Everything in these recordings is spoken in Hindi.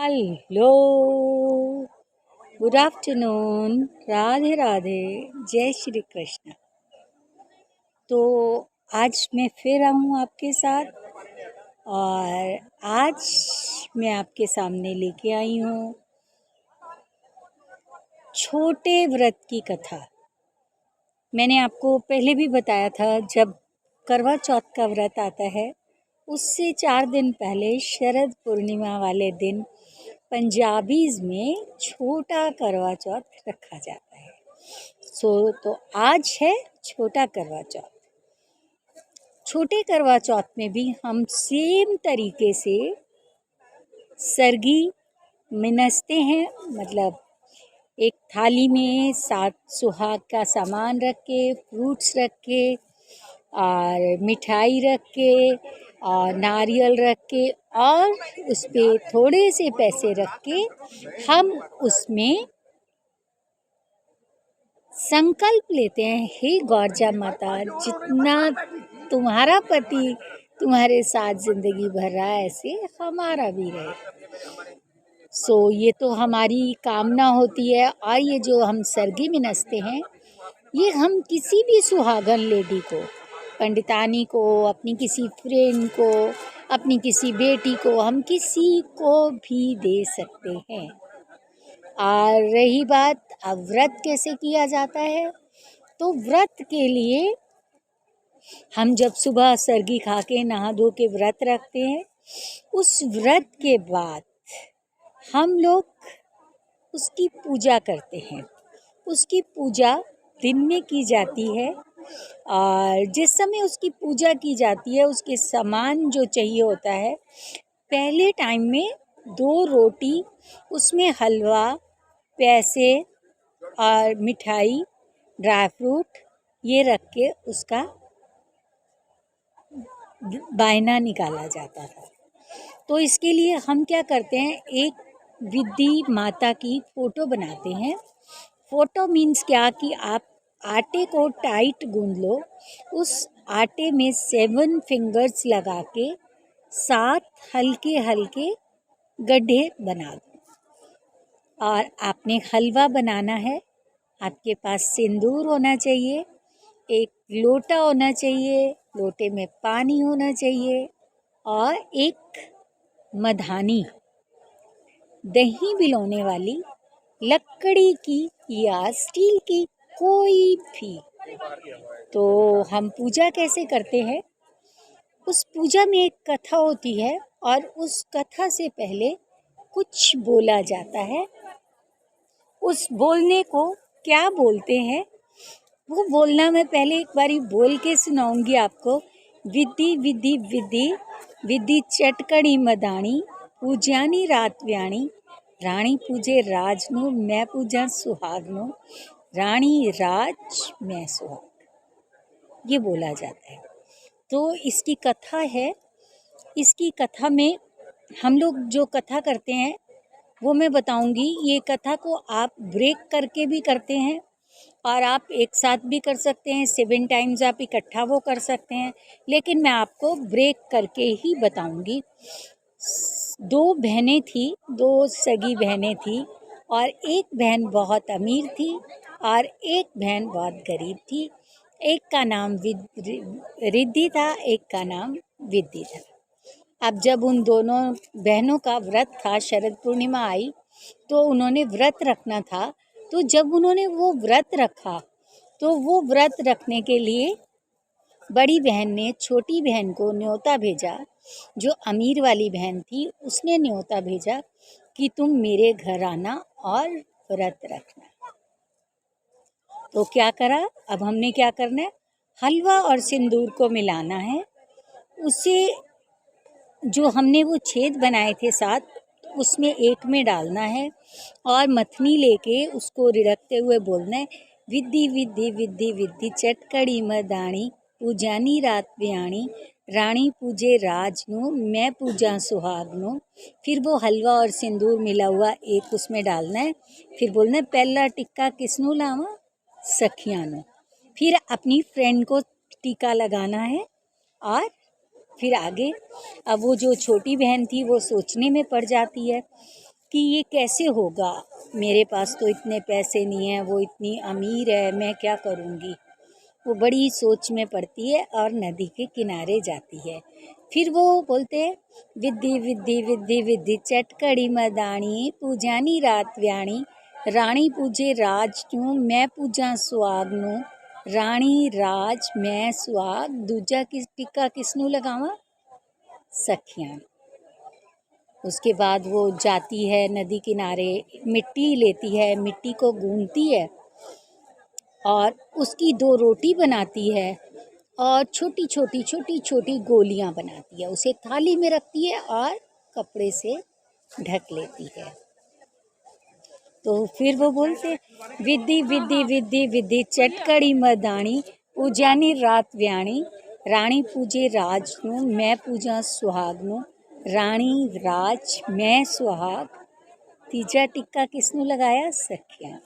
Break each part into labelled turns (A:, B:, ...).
A: Hello, good afternoon, Radhe Radhe, जय श्री कृष्ण। तो आज मैं फिर हूँ आपके साथ और आज मैं आपके सामने लेके आई हूँ छोटे व्रत की कथा। मैंने आपको पहले भी बताया था, जब करवा चौथ का व्रत आता है उससे 4 दिन पहले शरद पूर्णिमा वाले दिन पंजाबीज में छोटा करवा चौथ रखा जाता है। तो आज है छोटा करवा चौथ। छोटे करवा चौथ में भी हम सेम तरीके से सरगी मिनसते हैं, मतलब एक थाली में 7 सुहाग का सामान रख के, फ्रूट्स रख के और मिठाई रख के और नारियल रख के और उस पर थोड़े से पैसे रख के हम उसमें संकल्प लेते हैं, हे गौरजा माता, जितना तुम्हारा पति तुम्हारे साथ जिंदगी भर रहा है ऐसे हमारा भी रहे। ये तो हमारी कामना होती है। और ये जो हम सरगी मिनसते हैं, ये हम किसी भी सुहागन लेडी को, पंडितानी को, अपनी किसी फ्रेंड को, अपनी किसी बेटी को, हम किसी को भी दे सकते हैं। और रही बात अब व्रत कैसे किया जाता है, तो व्रत के लिए हम जब सुबह सरगी खा के नहा धो के व्रत रखते हैं, उस व्रत के बाद हम लोग उसकी पूजा करते हैं। उसकी पूजा दिन में की जाती है और जिस समय उसकी पूजा की जाती है उसके सामान जो चाहिए होता है, पहले टाइम में 2 रोटी, उसमें हलवा, पैसे और मिठाई, ड्राई फ्रूट ये रख के उसका बायना निकाला जाता था। तो इसके लिए हम क्या करते हैं, एक विधि माता की फ़ोटो बनाते हैं। फ़ोटो मीन्स क्या कि आप आटे को टाइट गूंद लो, उस आटे में 7 फिंगर्स लगा के 7 हल्के हल्के गड्ढे बना दो। और आपने हलवा बनाना है, आपके पास सिंदूर होना चाहिए, एक लोटा होना चाहिए, लोटे में पानी होना चाहिए और एक मधानी, दही बिलोने वाली लकड़ी की या स्टील की, कोई भी। तो हम पूजा कैसे करते हैं, उस पूजा में एक कथा होती है और उस कथा से पहले कुछ बोला जाता है। उस बोलने को क्या बोलते हैं वो बोलना मैं पहले एक बारी बोल के सुनाऊंगी आपको। विधि विधि विधि विधि चटकड़ी मदानी, पूजानी रात व्याणी, रानी पूजे राजनु, मैं पूजा सुहागनु, रानी राज मैं सुहाग, ये बोला जाता है। तो इसकी कथा है। इसकी कथा में हम लोग जो कथा करते हैं वो मैं बताऊंगी। ये कथा को आप ब्रेक करके भी करते हैं और आप एक साथ भी कर सकते हैं, 7 टाइम्स आप इकट्ठा वो कर सकते हैं, लेकिन मैं आपको ब्रेक करके ही बताऊंगी। 2 बहनें थी, 2 सगी बहनें थी और एक बहन बहुत अमीर थी और एक बहन बहुत गरीब थी। एक का नाम रिद्धि था, एक का नाम विद्धि था। अब जब उन दोनों बहनों का व्रत था, शरद पूर्णिमा आई तो उन्होंने व्रत रखना था। तो जब उन्होंने वो व्रत रखा तो वो व्रत रखने के लिए बड़ी बहन ने छोटी बहन को न्योता भेजा। जो अमीर वाली बहन थी उसने न्योता भेजा कि तुम मेरे घर आना और व्रत रखना। तो क्या करा, अब हमने क्या करना है, हलवा और सिंदूर को मिलाना है। उसे जो हमने वो छेद बनाए थे 7, उसमें एक में डालना है और मथनी लेके उसको रिड़कते हुए बोलना है, विद्धि विद्धि विद्धि विद्धि चटकड़ी मदानी, पूजानी रात व्याणी, रानी पूजे राजनु, मैं पूजा सुहागनु। फिर वो हलवा और सिंदूर मिला हुआ एक उसमें डालना है। फिर बोलना है, पहला टिक्का किसनू लावा, सखियां नु। फिर अपनी फ्रेंड को टीका लगाना है और फिर आगे। अब वो जो छोटी बहन थी वो सोचने में पड़ जाती है कि ये कैसे होगा, मेरे पास तो इतने पैसे नहीं हैं, वो इतनी अमीर है, मैं क्या करूँगी। वो बड़ी सोच में पड़ती है और नदी के किनारे जाती है। फिर वो बोलते हैं, विद्धि विद्धि विद्धि विद्धि चटकड़ी मदानी पूजानी रात व्याणी, रानी पूजे राज क्यों मैं पूजा सुहाग नू, रानी राज मैं सुहाग, दूजा किस टिक्का किसनू लगावा, सखियां। उसके बाद वो जाती है नदी किनारे, मिट्टी लेती है, मिट्टी को गूंथती है और उसकी 2 रोटी बनाती है और छोटी छोटी गोलियां बनाती है, उसे थाली में रखती है और कपड़े से ढक लेती है। तो फिर वो बोलते, विद्धि विद्धि विद्धि विद्धि चटकड़ी मदानी पूजानी रात व्याणी, रानी पूजे राज नू मैं पूजा सुहाग नू, रानी राज मैं सुहाग, तीजा टिक्का किसनू लगाया, सखियां।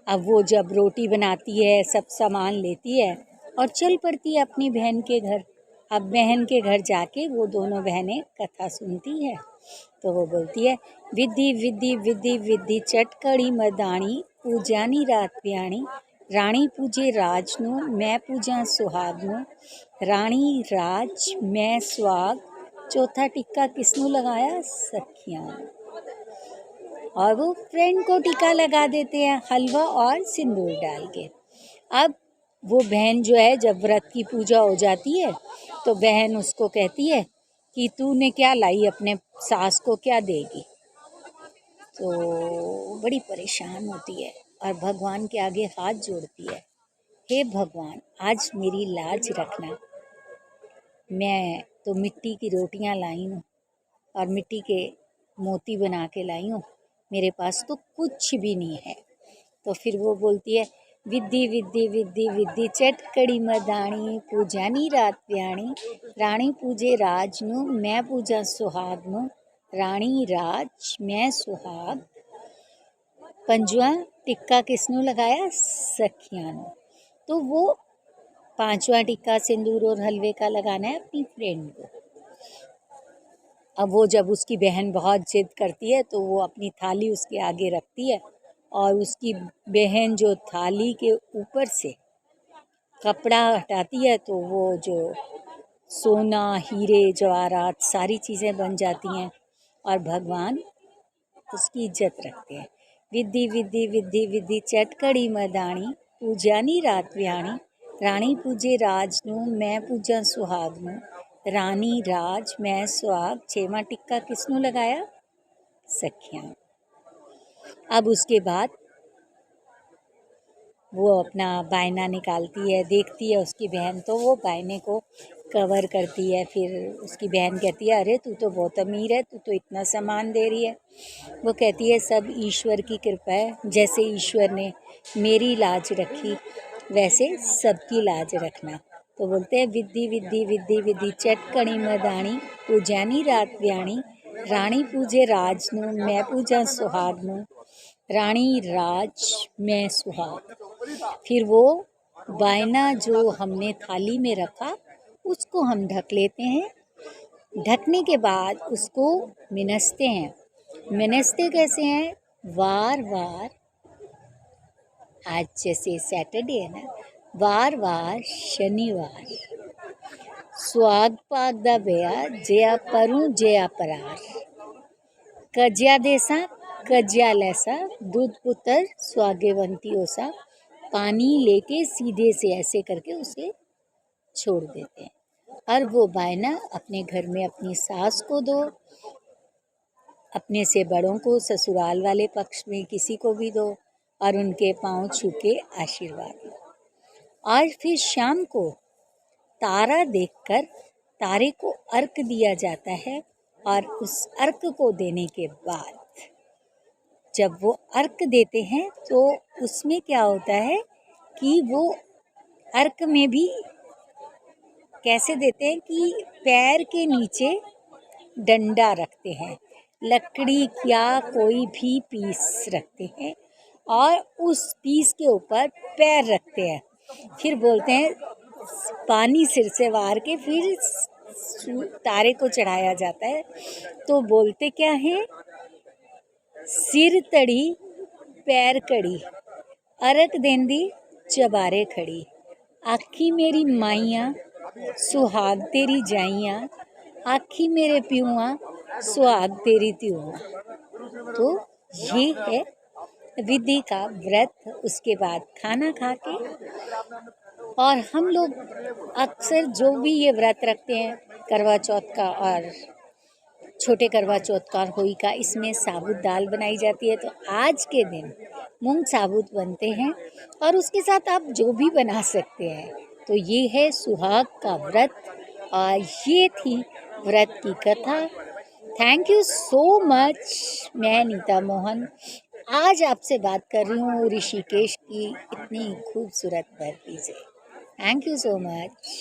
A: अब वो जब रोटी बनाती है, सब सामान लेती है और चल पड़ती है अपनी बहन के घर। अब बहन के घर जाके वो दोनों बहनें कथा सुनती है। तो वो बोलती है, विद्धि विद्धि विद्धि विद्धि चटकड़ी मदानी पूजानी रात व्याणी, रानी पूजे राज नू मैं पूजा सुहाग नू, रानी राज मैं सुहाग, चौथा टिक्का किसनू लगाया, सखियां। और वो फ्रेंड को टीका लगा देते हैं हलवा और सिंदूर डाल के। अब वो बहन जो है, जब व्रत की पूजा हो जाती है तो बहन उसको कहती है कि तूने क्या लाई, अपने सास को क्या देगी। तो बड़ी परेशान होती है और भगवान के आगे हाथ जोड़ती है, हे भगवान आज मेरी लाज रखना, मैं तो मिट्टी की रोटियां लाई हूँ और मिट्टी के मोती बना के लाई हूँ, मेरे पास तो कुछ भी नहीं है। तो फिर वो बोलती है, विद्धि विद्धि विद्धि विद्धि चटकड़ी मदानी पूजानी रात व्याणी, रानी पूजे राज नू मैं पूजा सुहाग नू, रानी राज मैं सुहाग, पंजवा टिक्का किसनू लगाया, सखियां नू। तो वो 5वां टिक्का सिंदूर और हलवे का लगाना है अपनी फ्रेंड को। अब वो जब उसकी बहन बहुत जिद करती है तो वो अपनी थाली उसके आगे रखती है और उसकी बहन जो थाली के ऊपर से कपड़ा हटाती है तो वो जो सोना हीरे जवाहरात सारी चीज़ें बन जाती हैं और भगवान उसकी इज्जत रखते हैं। विद्धि विद्धि विद्धि विद्धि चटकड़ी मदानी पूजानी रात व्याणी, रानी पूजे राज नू मैं पूजा सुहाग नू, रानी राज मैं सुहाग, 6वां टिक्का किसनू लगाया, सखियां। अब उसके बाद वो अपना बायना निकालती है, देखती है उसकी बहन तो वो बायने को कवर करती है। फिर उसकी बहन कहती है, अरे तू तो बहुत अमीर है, तू तो इतना सामान दे रही है। वो कहती है, सब ईश्वर की कृपा है, जैसे ईश्वर ने मेरी लाज रखी वैसे सबकी लाज रखना। तो बोलते हैं, विद्धि विद्धि विद्धि विद्धि चटकणी मदानी पूजानी रात व्याणी, रानी पूजे राज नू मैं पूजा सुहाग नू, रानी राज मैं सुहाग। फिर वो बायना जो हमने थाली में रखा उसको हम ढक लेते हैं। ढकने के बाद उसको मिनसते हैं। मिनसते कैसे हैं, वार वार, आज जैसे सैटरडे है ना, वार वार शनिवार सुहाग पाग दा बेआ जया परूं जया परार, कज्या देसा कज्या लैसा, दूध पुत्र स्वाग्यवंती ओसा, पानी लेके सीधे से ऐसे करके उसे छोड़ देते हैं। और वो बायना अपने घर में अपनी सास को दो, अपने से बड़ों को, ससुराल वाले पक्ष में किसी को भी दो और उनके पांव छू के आशीर्वाद लो। और फिर शाम को तारा देखकर तारे को अर्क दिया जाता है और उस अर्क को देने के बाद जब वो अर्क देते हैं तो उसमें क्या होता है कि वो अर्क में भी कैसे देते हैं कि पैर के नीचे डंडा रखते हैं, लकड़ी या कोई भी पीस रखते हैं और उस पीस के ऊपर पैर रखते हैं। फिर बोलते हैं, पानी सिर से वार के फिर तारे को चढ़ाया जाता है तो बोलते क्या है, सिर तड़ी पैर कड़ी, अरक देंदी चबारे खड़ी, आखी मेरी माइया सुहाग तेरी जाइया, आखी मेरे प्यूआ सुहाग तेरी त्यूआ। तो ये है विधि का व्रत। उसके बाद खाना खा के, और हम लोग अक्सर जो भी ये व्रत रखते हैं, करवा चौथ का और छोटे करवा चौथ का और होली का, इसमें साबुत दाल बनाई जाती है। तो आज के दिन मूंग साबुत बनते हैं और उसके साथ आप जो भी बना सकते हैं। तो ये है सुहाग का व्रत और ये थी व्रत की कथा। Thank you so much. मैं नीता मोहन आज आपसे बात कर रही हूँ ऋषिकेश की इतनी खूबसूरत धरती से। Thank you so much.